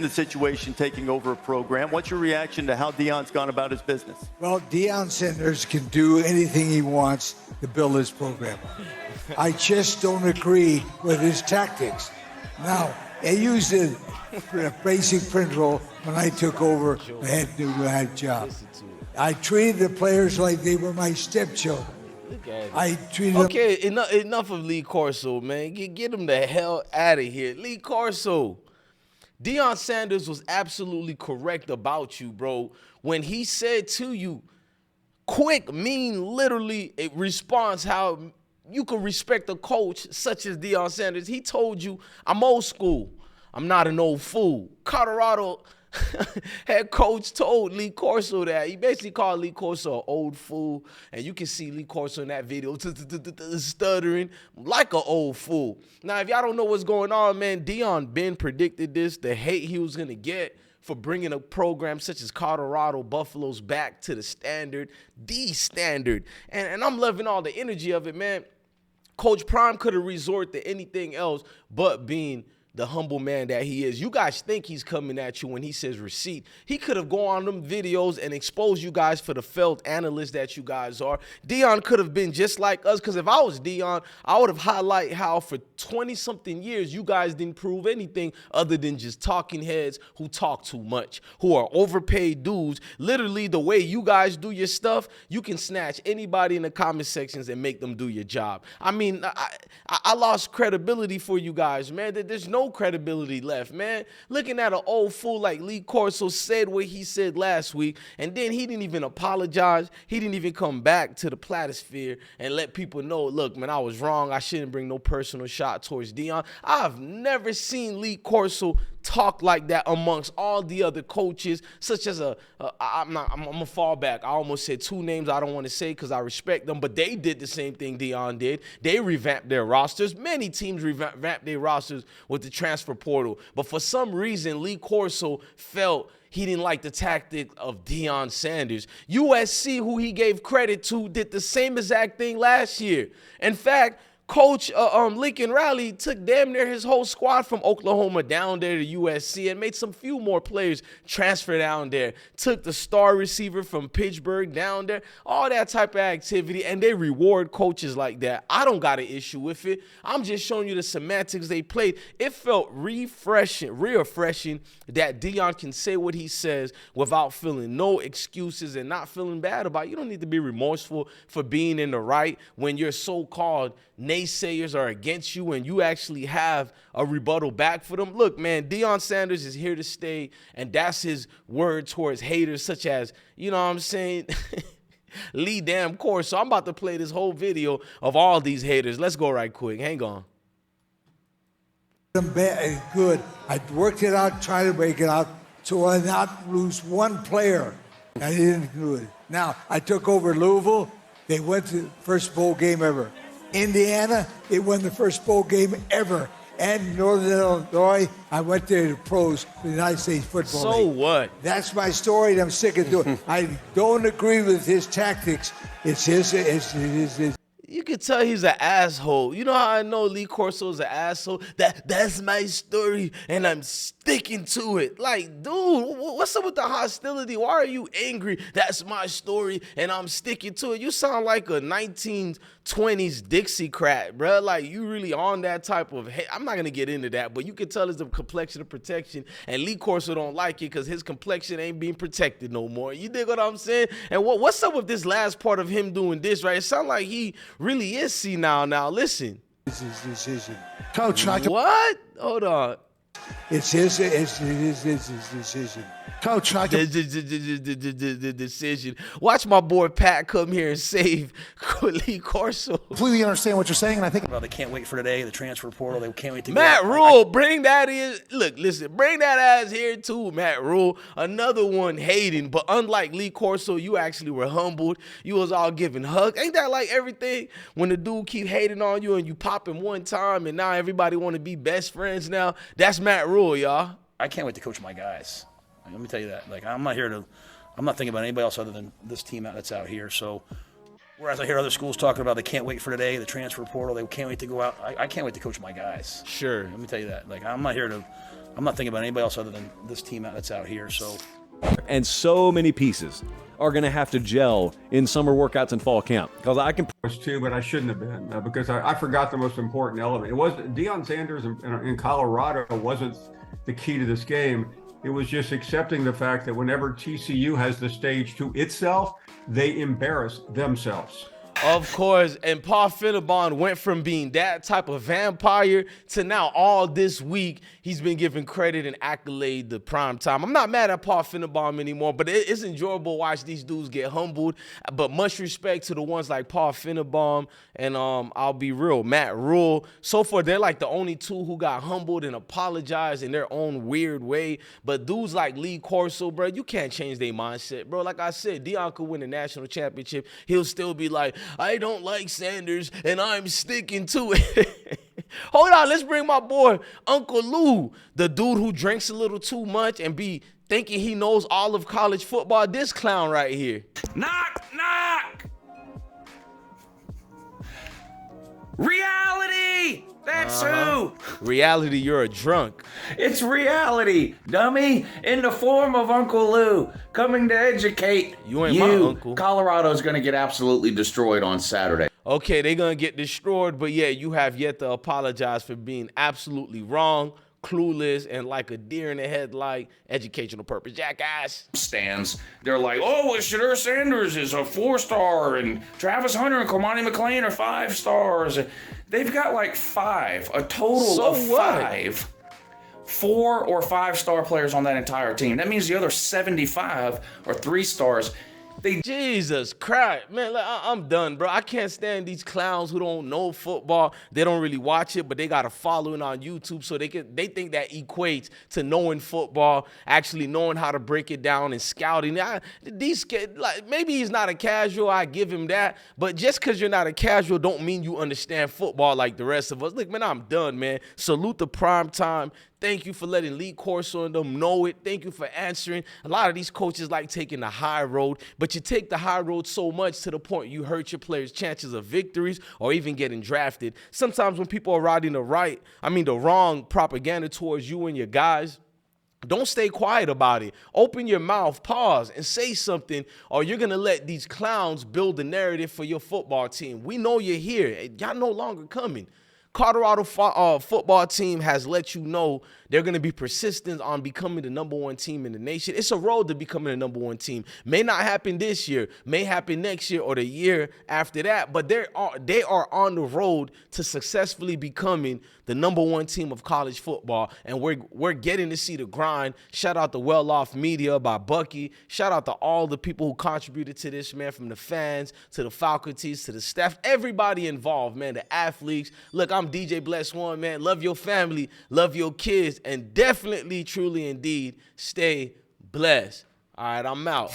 the situation taking over a program. What's your reaction to how Deion's gone about his business? Well, Deion Sanders can do anything he wants to build his program. I just don't agree with his tactics. Now, I used a basic principle when I took over the head job. I treated the players like they were my stepchildren. I treated them. Enough of Lee Corso, man. Get him the hell out of here. Lee Corso. Deion Sanders was absolutely correct about you, bro. When he said to you, quick mean literally it responds how you can respect a coach such as Deion Sanders. He told you, I'm old school. I'm not an old fool. Colorado head coach told Lee Corso that. He basically called Lee Corso an old fool. And you can see Lee Corso in that video stuttering like an old fool. Now, if y'all don't know what's going on, man, Deion Ben predicted this, the hate he was going to get for bringing a program such as Colorado Buffaloes back to the standard. And I'm loving all the energy of it, man. Coach Prime could have resorted to anything else but being the humble man that he is. You guys think he's coming at you when he says receipt. He could have gone on them videos and exposed you guys for the failed analysts that you guys are. Deion could have been just like us, because if I was Deion, I would have highlighted how for 20-something years you guys didn't prove anything other than just talking heads who talk too much, who are overpaid dudes. Literally, the way you guys do your stuff, you can snatch anybody in the comment sections and make them do your job. I mean, I lost credibility for you guys, man. There's no credibility left, man. Looking at an old fool like Lee Corso said what he said last week, and then he didn't even apologize. He didn't even come back to the platosphere and let people know, look, man, I was wrong. I shouldn't bring no personal shot towards Deion. I've never seen Lee Corso talk like that amongst all the other coaches, such as I'm gonna fall back. I almost said two names I don't want to say because I respect them, but they did the same thing Deion did. They revamped their rosters. Many teams revamped their rosters with the transfer portal, but for some reason, Lee Corso felt he didn't like the tactic of Deion Sanders. USC, who he gave credit to, did the same exact thing last year. In fact, Coach Lincoln Riley took damn near his whole squad from Oklahoma down there to USC and made some few more players transfer down there. Took the star receiver from Pittsburgh down there, all that type of activity, and they reward coaches like that. I don't got an issue with it. I'm just showing you the semantics they played. It felt refreshing that Deion can say what he says without feeling no excuses and not feeling bad about it. You don't need to be remorseful for being in the right when your so-called naysayers are against you and you actually have a rebuttal back for them. Look, man, Deion Sanders is here to stay, and that's his word towards haters such as, you know what I'm saying, Lee damn Corso. So I'm about to play this whole video of all these haters. Let's go right quick. Hang on. Good. I worked it out, tried to break it out, so I not lose one player. I didn't do it. Now, I took over Louisville. They went to the first bowl game ever. Indiana, they won the first bowl game ever. And Northern Illinois, I went there to pros for the United States Football So League. what? That's my story, and I'm sick of doing it. I don't agree with his tactics. It's his. You can tell he's an asshole. You know how I know Lee Corso's an asshole? That's my story, and I'm sticking to it. Like, dude, what's up with the hostility? Why are you angry? That's my story, and I'm sticking to it. You sound like a 1920s Dixiecrat, bro. Like, you really on that type of hate. I'm not going to get into that, but you can tell it's the complexion of protection, and Lee Corso don't like it because his complexion ain't being protected no more. You dig what I'm saying? And what's up with this last part of him doing this, right? It sounds like he really is senile now. Listen. It's his decision. Coach, What? Hold on. It's his decision. Coach, The decision. Watch my boy Pat come here and save Lee Corso. completely understand what you're saying, and I think Well, they can't wait for today, the transfer portal. They can't wait to Matt get Rule, bring that in. Look, listen, bring that ass here too, Matt Rule. Another one hating, but unlike Lee Corso, you actually were humbled. You was all giving hugs. Ain't that like everything? When the dude keep hating on you and you pop him one time and now everybody want to be best friends now? That's Matt Rule, y'all. I can't wait to coach my guys. Let me tell you that. Like, I'm not thinking about anybody else other than this team that's out here. So, whereas I hear other schools talking about they can't wait for today, the transfer portal, they can't wait to go out. I can't wait to coach my guys. Sure. Let me tell you that. Like, I'm not here to I'm not thinking about anybody else other than this team that's out here. So. And so many pieces are going to have to gel in summer workouts and fall camp. Because I can was too, but I shouldn't have been because I forgot the most important element. It was Deion Sanders in Colorado wasn't the key to this game. It was just accepting the fact that whenever TCU has the stage to itself, they embarrass themselves. Of course, and Paul Finnebon went from being that type of vampire to now all this week he's been given credit and accolade the prime time. I'm not mad at Paul Finnebon anymore, but it's enjoyable to watch these dudes get humbled. But much respect to the ones like Paul Finnebon and I'll be real, Matt Rule. So far, they're like the only two who got humbled and apologized in their own weird way. But dudes like Lee Corso, bro, you can't change their mindset, bro. Like I said, Deion could win the national championship. He'll still be like, I don't like Sanders, and I'm sticking to it. Hold on, let's bring my boy Uncle Lou, the dude who drinks a little too much and be thinking he knows all of college football. This clown right here. Knock, knock! Reality! That's who! Reality, you're a drunk. It's reality, dummy, in the form of Uncle Lou, coming to educate You ain't my uncle. Colorado's gonna get absolutely destroyed on Saturday. Okay, they're going to get destroyed, but yeah, you have yet to apologize for being absolutely wrong, clueless, and like a deer in the headlight, educational purpose jackass. Stands. They're like, oh, well, Shadur Sanders is a 4-star, and Travis Hunter and Cormani McLean are 5 stars. They've got like 5, a total of what? 5. 4 or 5-star players on that entire team. That means the other 75 are 3 stars. Jesus Christ, man, like, I'm done, bro. I can't stand these clowns who don't know football. They don't really watch it, but they got a following on YouTube, so they think that equates to knowing football, actually knowing how to break it down and scouting. These kids, like, maybe he's not a casual, I give him that, but just because you're not a casual don't mean you understand football like the rest of us. Look, man, I'm done, man. Salute the prime time. Thank you for letting Lee Corso and them know it. Thank you for answering. A lot of these coaches like taking the high road, but you take the high road so much to the point you hurt your players' chances of victories or even getting drafted. Sometimes when people are riding the wrong propaganda towards you and your guys, don't stay quiet about it. Open your mouth, pause, and say something, or you're going to let these clowns build the narrative for your football team. We know you're here. Y'all no longer coming. Colorado football team has let you know they're going to be persistent on becoming the #1 team in the nation. It's a road to becoming the #1 team. May not happen this year, may happen next year or the year after that, but they are on the road to successfully becoming the #1 team of college football, and we're getting to see the grind. Shout out to Well Off Media by Bucky. Shout out to all the people who contributed to this, man, from the fans to the faculties to the staff, everybody involved, man, the athletes. Look, I'm DJ Bless One, man. Love your family, love your kids, and definitely, truly, indeed, stay blessed. All right, I'm out.